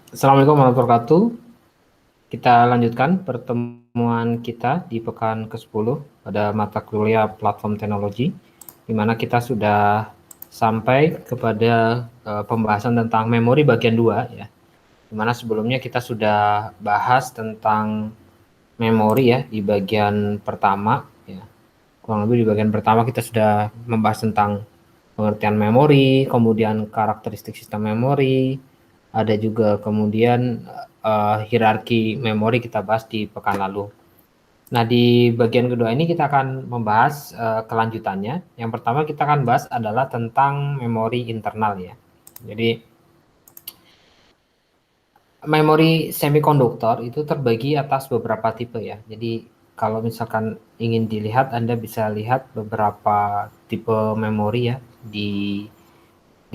Assalamualaikum warahmatullahi wabarakatuh. Kita lanjutkan pertemuan kita di pekan ke-10 pada mata kuliah platform teknologi, di mana kita sudah sampai kepada pembahasan tentang memori bagian 2 ya. Di mana sebelumnya kita sudah bahas tentang memori ya di bagian pertama ya. Kurang lebih di bagian pertama kita sudah membahas tentang pengertian memori, kemudian karakteristik sistem memori, ada juga kemudian hierarki memori kita bahas di pekan lalu. Nah, di bagian kedua ini kita akan membahas kelanjutannya. Yang pertama kita akan bahas adalah tentang memori internal ya. Jadi memori semikonduktor itu terbagi atas beberapa tipe ya. Jadi kalau misalkan ingin dilihat, Anda bisa lihat beberapa tipe memori ya di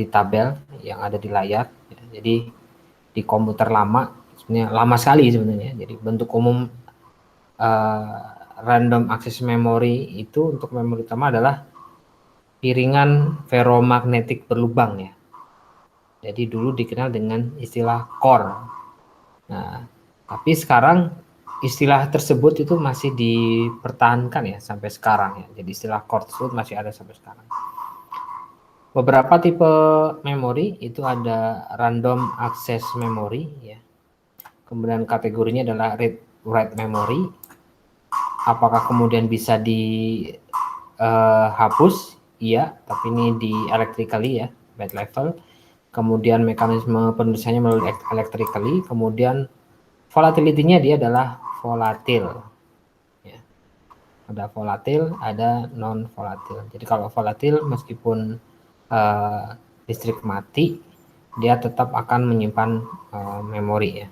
tabel yang ada di layar. Jadi di komputer lama, sebenarnya lama sekali sebenarnya. Jadi bentuk umum uh, random access memory itu untuk memori utama adalah piringan ferromagnetik berlubang ya. Jadi dulu dikenal dengan istilah core. Nah, tapi sekarang istilah tersebut itu masih dipertahankan ya sampai sekarang ya. Jadi istilah core tersebut masih ada sampai sekarang. Beberapa tipe memori itu ada random access memory ya. Kemudian kategorinya adalah read write memory. Apakah kemudian bisa dihapus? Iya, tapi ini di electrically ya, byte level. Kemudian mekanisme penulisannya melalui electrically. Kemudian volatility-nya dia adalah volatil. Ya. Ada volatil, ada non volatil. Jadi kalau volatil meskipun listrik mati, dia tetap akan menyimpan memori ya.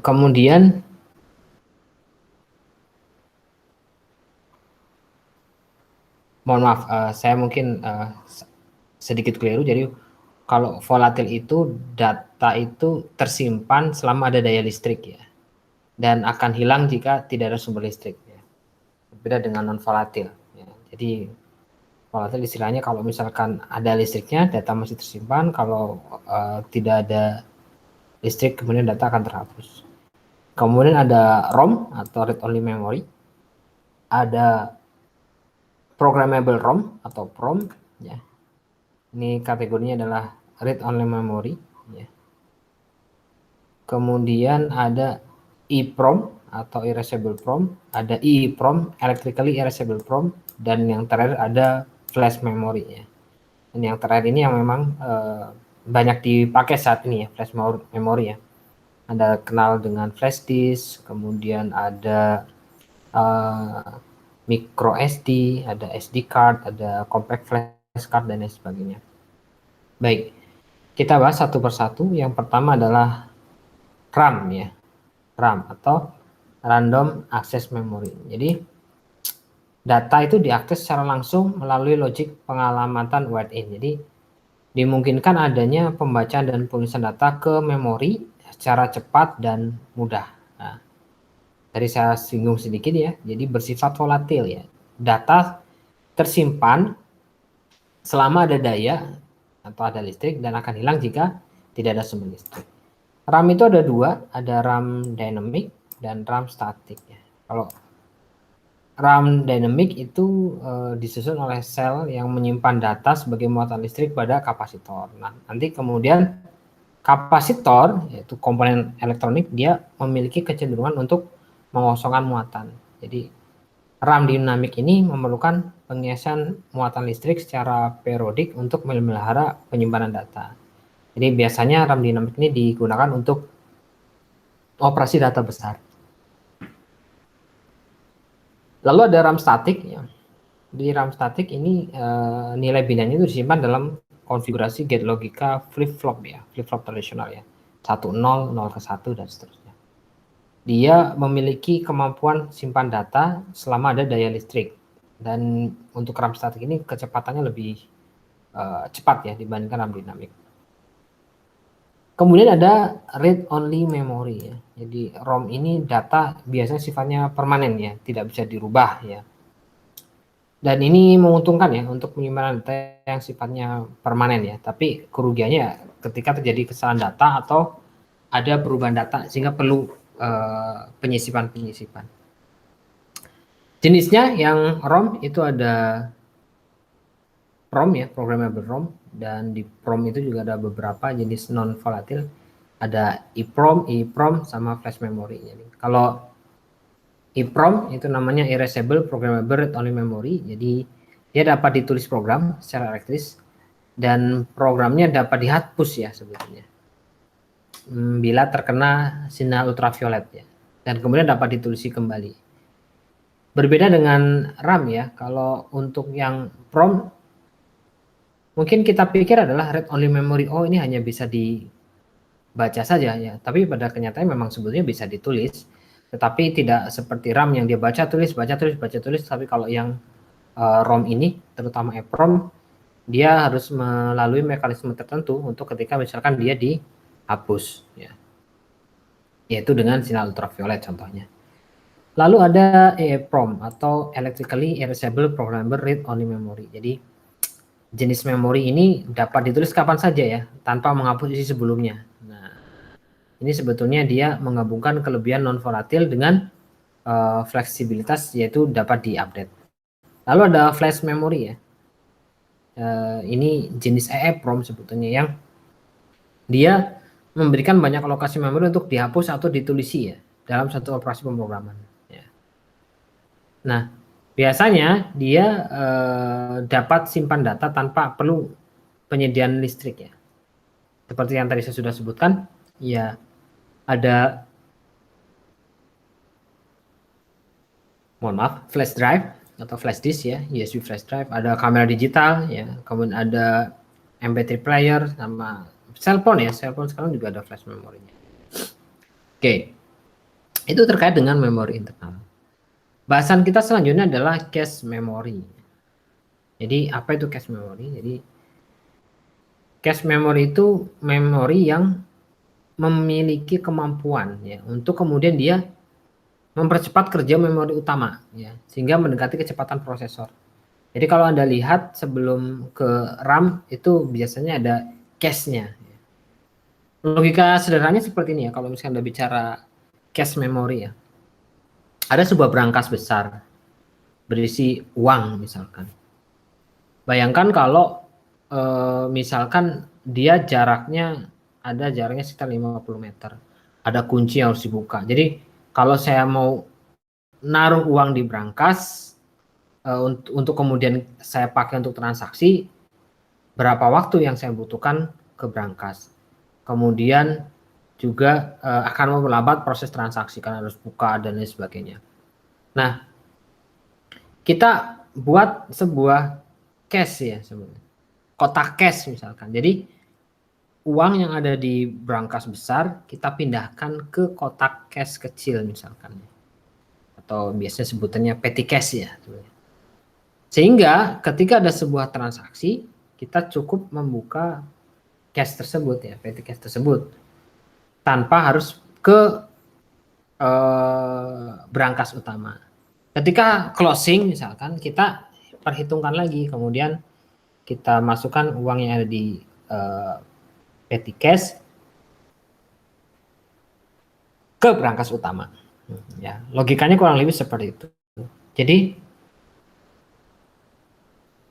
Kemudian mohon maaf, saya mungkin sedikit keliru. Jadi kalau volatil itu data itu tersimpan selama ada daya listrik ya, dan akan hilang jika tidak ada sumber listrik. Ya. Berbeda dengan non volatil. Ya. Jadi volatil istilahnya kalau misalkan ada listriknya, data masih tersimpan. Kalau tidak ada listrik, kemudian data akan terhapus. Kemudian ada ROM atau read only memory, ada programmable ROM atau PROM. Ya. Ini kategorinya adalah read only memory. Ya. Kemudian ada EEPROM atau erasable PROM, ada EEPROM, electrically erasable PROM, dan yang terakhir ada flash memory ya. Dan yang terakhir ini yang memang banyak dipakai saat ini ya, flash memory ya. Anda kenal dengan flash disk, kemudian ada micro SD, ada SD card, ada compact flash card, dan lain sebagainya. Baik, kita bahas satu persatu. Yang pertama adalah RAM ya, RAM atau random access memory. Jadi data itu diakses secara langsung melalui logik pengalamatan write-in. Jadi dimungkinkan adanya pembacaan dan penulisan data ke memori secara cepat dan mudah. Nah, tadi saya singgung sedikit ya. Jadi bersifat volatil ya. Data tersimpan selama ada daya atau ada listrik dan akan hilang jika tidak ada sumber listrik. RAM itu ada dua, ada RAM dynamic dan RAM static ya. Kalau RAM dynamic itu disusun oleh sel yang menyimpan data sebagai muatan listrik pada kapasitor. Nah, nanti kemudian kapasitor, yaitu komponen elektronik, dia memiliki kecenderungan untuk mengosongkan muatan. Jadi RAM dinamik ini memerlukan pengisian muatan listrik secara periodik untuk memelihara penyimpanan data. Jadi biasanya RAM dinamik ini digunakan untuk operasi data besar. Lalu ada RAM statik ya. Di RAM statik ini nilai binarnya itu disimpan dalam konfigurasi gate logika flip-flop ya, flip-flop tradisional ya. 1 0, 0 ke 1 dan seterusnya. Dia memiliki kemampuan simpan data selama ada daya listrik. Dan untuk RAM statik ini kecepatannya lebih cepat ya dibandingkan RAM dinamik. Kemudian ada read only memory ya. Jadi ROM ini data biasanya sifatnya permanen ya, tidak bisa dirubah ya. Dan ini menguntungkan ya untuk penyimpanan data yang sifatnya permanen ya, tapi kerugiannya ketika terjadi kesalahan data atau ada perubahan data sehingga perlu penyisipan. Jenisnya yang ROM itu ada ROM ya, programmable ROM, dan di ROM itu juga ada beberapa jenis non volatil, ada EEPROM, EEPROM sama flash memory. Jadi kalau EEPROM itu namanya erasable programmable read only memory. Jadi dia dapat ditulis program secara elektris dan programnya dapat dihapus ya sebetulnya bila terkena sinar ultraviolet ya, dan kemudian dapat ditulisi kembali. Berbeda dengan RAM ya, kalau untuk yang PROM mungkin kita pikir adalah read only memory, oh ini hanya bisa dibaca saja ya, tapi pada kenyataannya memang sebetulnya bisa ditulis, tetapi tidak seperti RAM yang dia baca tulis, tapi kalau yang ROM ini terutama EEPROM dia harus melalui mekanisme tertentu untuk ketika misalkan dia dihapus ya, yaitu dengan sinar ultraviolet contohnya. Lalu ada EEPROM atau Electrically Erasable Programmable Read Only Memory. Jadi jenis memori ini dapat ditulis kapan saja ya, tanpa menghapus isi sebelumnya. Nah, ini sebetulnya dia menggabungkan kelebihan non volatil dengan fleksibilitas, yaitu dapat diupdate. Lalu ada flash memory ya. Ini jenis EEPROM sebetulnya yang dia memberikan banyak alokasi memori untuk dihapus atau ditulisi ya dalam satu operasi pemrograman. Ya. Nah, biasanya dia dapat simpan data tanpa perlu penyediaan listrik ya. Seperti yang tadi saya sudah sebutkan, ya ada, mohon maaf, flash drive atau flash disk ya, USB flash drive, ada kamera digital ya, kemudian ada MP3 player sama cellphone ya, cellphone sekarang juga ada flash memorinya. Oke, itu terkait dengan memori internal. Bahasan kita selanjutnya adalah cache memory. Jadi apa itu cache memory? Jadi cache memory itu memori yang memiliki kemampuan ya untuk kemudian dia mempercepat kerja memori utama ya, sehingga mendekati kecepatan prosesor. Jadi kalau Anda lihat sebelum ke RAM itu biasanya ada cache-nya. Logika sederhananya seperti ini ya, kalau misalnya Anda bicara cache memory ya. Ada sebuah brankas besar berisi uang misalkan. Bayangkan kalau misalkan dia jaraknya sekitar 50 meter. Ada kunci yang harus dibuka. Jadi kalau saya mau naruh uang di brankas untuk kemudian saya pakai untuk transaksi, berapa waktu yang saya butuhkan ke brankas. Kemudian juga akan memperlambat proses transaksi karena harus buka dan lain sebagainya. Nah, kita buat sebuah cache ya sebenarnya, kotak cache misalkan. Jadi uang yang ada di brankas besar kita pindahkan ke kotak cache kecil misalkan, atau biasanya sebutannya petty cache ya. Sehingga ketika ada sebuah transaksi kita cukup membuka cache tersebut ya, petty cache tersebut, tanpa harus ke brankas utama. Ketika closing misalkan kita perhitungkan lagi, kemudian kita masukkan uang yang ada di petty cache ke brankas utama. Ya, logikanya kurang lebih seperti itu. Jadi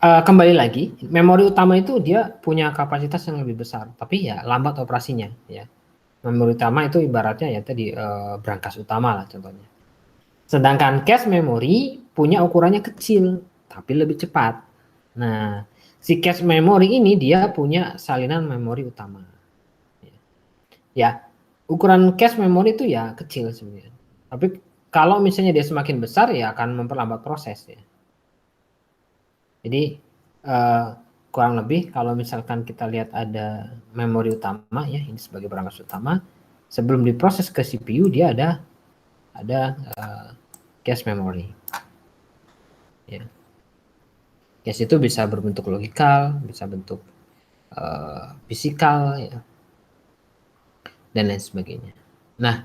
kembali lagi, memori utama itu dia punya kapasitas yang lebih besar, tapi ya lambat operasinya ya. Memori utama itu ibaratnya ya tadi brankas utama lah contohnya. Sedangkan cache memory punya ukurannya kecil tapi lebih cepat. Nah, si cache memory ini dia punya salinan memori utama. Ya, ukuran cache memory itu ya kecil sebenarnya. Tapi kalau misalnya dia semakin besar ya akan memperlambat proses ya. Jadi kurang lebih kalau misalkan kita lihat ada memori utama ya, ini sebagai perangkat utama, sebelum diproses ke CPU dia ada cache memory. Ya. Cache itu bisa berbentuk logikal, bisa bentuk fisikal ya, dan lain sebagainya. Nah,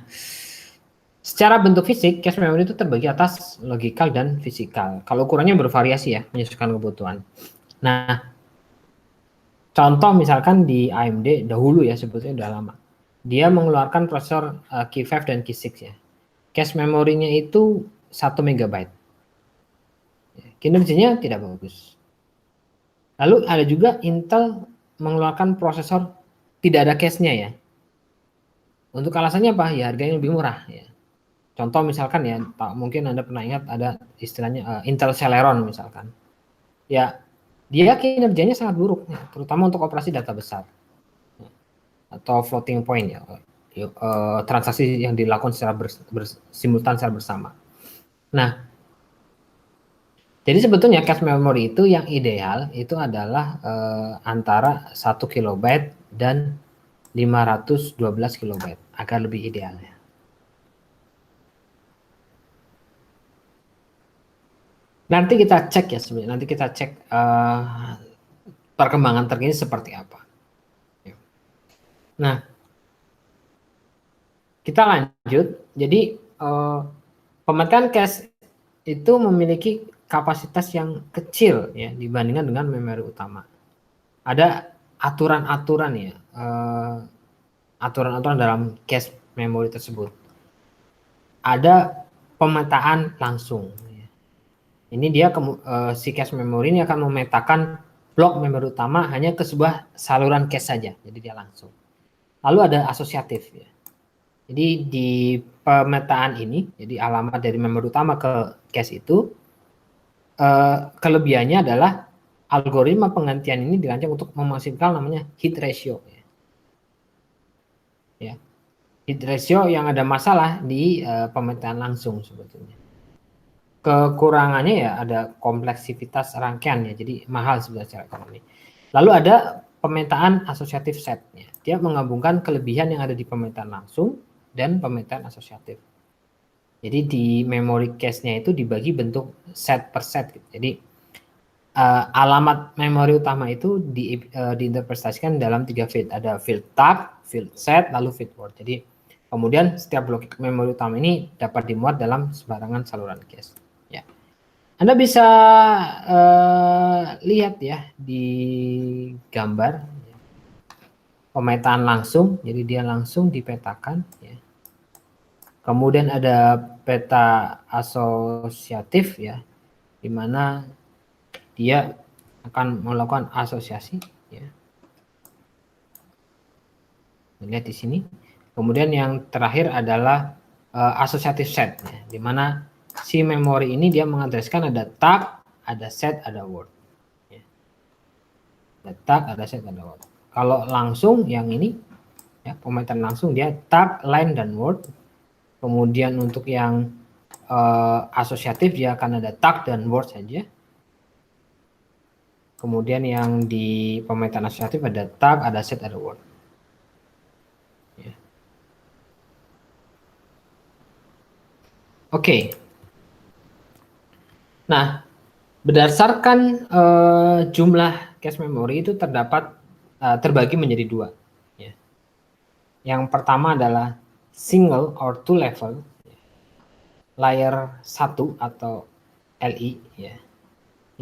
Secara bentuk fisik, cache memory itu terbagi atas logikal dan fisikal. Kalau ukurannya bervariasi ya, menyesuaikan kebutuhan. Nah, contoh misalkan di AMD dahulu ya, sebetulnya udah lama. Dia mengeluarkan prosesor Q5 dan Q6 ya. Cache memorinya itu 1 MB. Kinerjanya tidak bagus. Lalu ada juga Intel mengeluarkan prosesor tidak ada cache-nya ya. Untuk alasannya apa? Ya harganya lebih murah ya. Contoh misalkan ya, mungkin Anda pernah ingat ada istilahnya Intel Celeron misalkan. Ya, dia kinerjanya sangat buruk ya, terutama untuk operasi data besar atau floating point ya, transaksi yang dilakukan secara simultan secara bersama. Nah, jadi sebetulnya cache memory itu yang ideal itu adalah antara 1 kilobyte dan 512 kilobyte agar lebih ideal ya. Nanti kita cek ya sebenarnya, nanti kita cek perkembangan terkini seperti apa. Nah, kita lanjut. Jadi pemetaan cache itu memiliki kapasitas yang kecil ya dibandingkan dengan memori utama. Ada aturan-aturan ya, aturan-aturan dalam cache memori tersebut. Ada pemetaan langsung. Ini dia si cache memory ini akan memetakan blok memori utama hanya ke sebuah saluran cache saja, jadi dia langsung. Lalu ada asosiatif ya. Jadi di pemetaan ini, jadi alamat dari memori utama ke cache itu, kelebihannya adalah algoritma penggantian ini dirancang untuk memaksimalkan namanya hit ratio. Ya. Hit ratio yang ada masalah di pemetaan langsung sebetulnya. Kekurangannya ya ada kompleksitas rangkaian ya, jadi mahal sebenarnya secara ekonomi. Lalu ada pemetaan asosiatif set. Ya. Dia menggabungkan kelebihan yang ada di pemetaan langsung dan pemetaan asosiatif. Jadi di memory cache-nya itu dibagi bentuk set per set. Gitu. Jadi alamat memori utama itu diinterpretasikan dalam 3 field. Ada field tab, field set, lalu field word. Jadi kemudian setiap blok memori utama ini dapat dimuat dalam sembarangan saluran cache. Ya. Anda bisa lihat ya di gambar pemetaan langsung, jadi dia langsung dipetakan. Ya. Kemudian ada peta asosiatif ya, di mana dia akan melakukan asosiasi. Ya. Lihat di sini. Kemudian yang terakhir adalah asosiatif set, ya, di mana si memori ini dia mengadreskan ada tag, ada set, ada word. Ya. Ada tag, ada set, ada word. Kalau langsung yang ini, ya, pemetaan langsung dia tag, line, dan word. Kemudian untuk yang asosiatif dia akan ada tag dan word saja. Kemudian yang di pemetaan asosiatif ada tag, ada set, ada word. Ya. Oke. Nah, berdasarkan jumlah cache memory itu terbagi menjadi 2. Ya. Yang pertama adalah single or two level, layer 1 atau LI. Ya.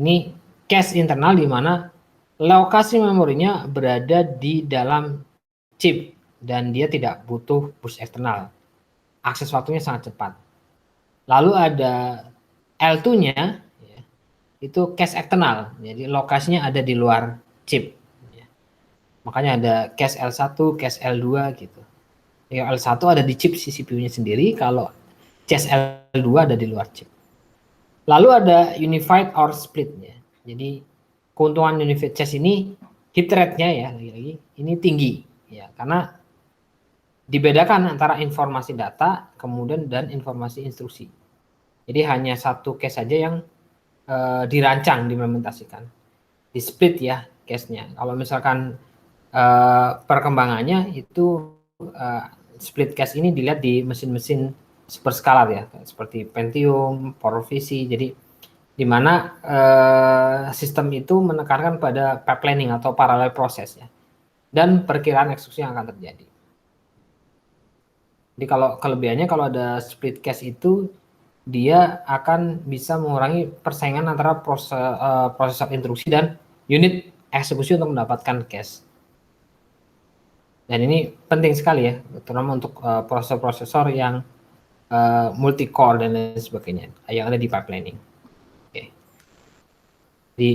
Ini cache internal di mana lokasi memorinya berada di dalam chip dan dia tidak butuh bus eksternal. Akses waktunya sangat cepat. Lalu ada L2-nya, ya, itu cache eksternal, jadi lokasinya ada di luar chip. Ya. Makanya ada cache L1, cache L2 gitu. Ya, L1 ada di chip si CPU-nya sendiri, kalau cache L2 ada di luar chip. Lalu ada unified or split. Ya. Jadi keuntungan unified cache ini hit rate-nya ya lagi-lagi ini tinggi ya, karena dibedakan antara informasi data kemudian dan informasi instruksi. Jadi hanya satu cache saja yang dirancang, diimplementasikan. Di split ya cache-nya. Kalau misalkan perkembangannya itu split cache ini dilihat di mesin-mesin superskalar ya, seperti Pentium, PowerPC. Jadi di mana sistem itu menekankan pada pipelining atau parallel proses ya, dan perkiraan eksekusi yang akan terjadi. Jadi kalau kelebihannya kalau ada split cache itu dia akan bisa mengurangi persaingan antara prosesor instruksi dan unit eksekusi untuk mendapatkan cache. Dan ini penting sekali ya, terutama untuk prosesor-prosesor yang multi core dan lain sebagainya yang ada di pipelining. Oke. Jadi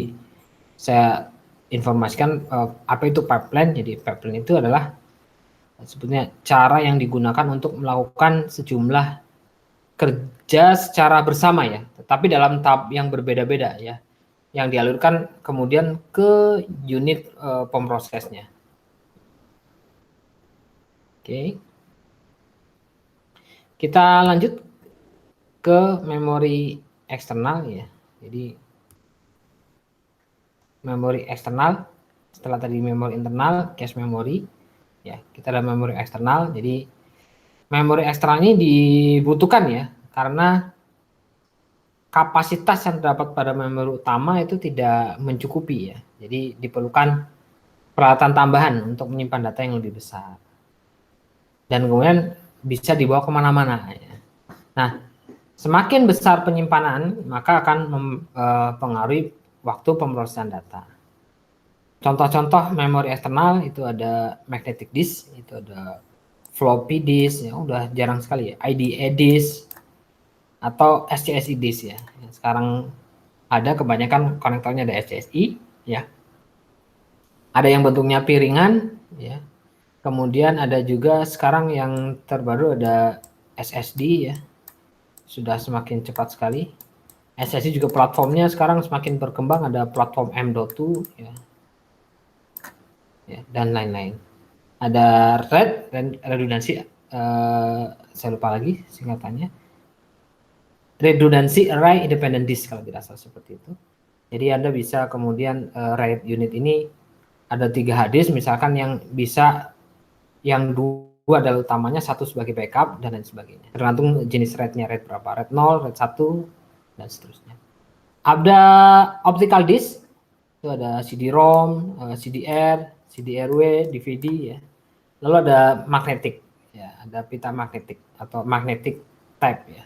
saya informasikan apa itu pipeline. Jadi pipeline itu adalah sebetulnya cara yang digunakan untuk melakukan sejumlah kerja secara bersama ya, tetapi dalam tahap yang berbeda-beda ya, yang dialurkan kemudian ke unit pemrosesnya. Oke. Kita lanjut ke memori eksternal ya. Jadi memori eksternal, setelah tadi memori internal, cache memory ya, kita ada memori eksternal. Jadi memori eksternal ini dibutuhkan ya, karena kapasitas yang terdapat pada memori utama itu tidak mencukupi ya. Jadi diperlukan peralatan tambahan untuk menyimpan data yang lebih besar. Dan kemudian bisa dibawa kemana-mana ya. Nah, semakin besar penyimpanan, maka akan mempengaruhi waktu pemrosesan data. Contoh-contoh memori eksternal itu ada magnetic disk, itu ada floppy disk, ya udah jarang sekali ya, IDE disk, atau SCSI disk ya. Sekarang ada kebanyakan konektornya ada SCSI ya. Ada yang bentuknya piringan ya. Kemudian ada juga sekarang yang terbaru ada SSD ya. Sudah semakin cepat sekali. SSD juga platformnya sekarang semakin berkembang, ada platform M.2 ya. Ya, dan lain-lain. Ada redundansi, saya lupa lagi singkatannya. Redundancy array independent disk kalau tidak salah seperti itu. Jadi Anda bisa kemudian RAID unit ini ada 3 hard disk misalkan yang bisa yang 2 adalah utamanya, 1 sebagai backup dan lain sebagainya. Tergantung jenis RAID-nya, RAID berapa, RAID 0, RAID 1 dan seterusnya. Ada optical disk, itu ada CD-ROM, CDR, CD-RW, DVD ya. Lalu ada magnetic, ya, ada pita magnetik atau magnetic type ya.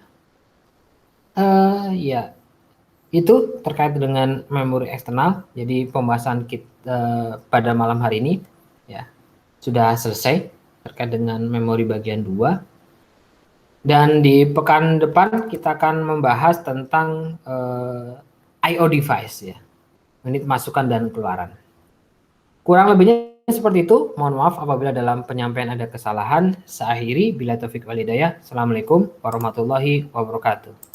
Ya, itu terkait dengan memori eksternal. Jadi pembahasan kita pada malam hari ini ya sudah selesai terkait dengan memori bagian 2. Dan di pekan depan kita akan membahas tentang I/O device ya, unit masukan dan keluaran. Kurang lebihnya seperti itu. Mohon maaf apabila dalam penyampaian ada kesalahan. Saya akhiri, bila taufik wal hidayah. Assalamualaikum warahmatullahi wabarakatuh.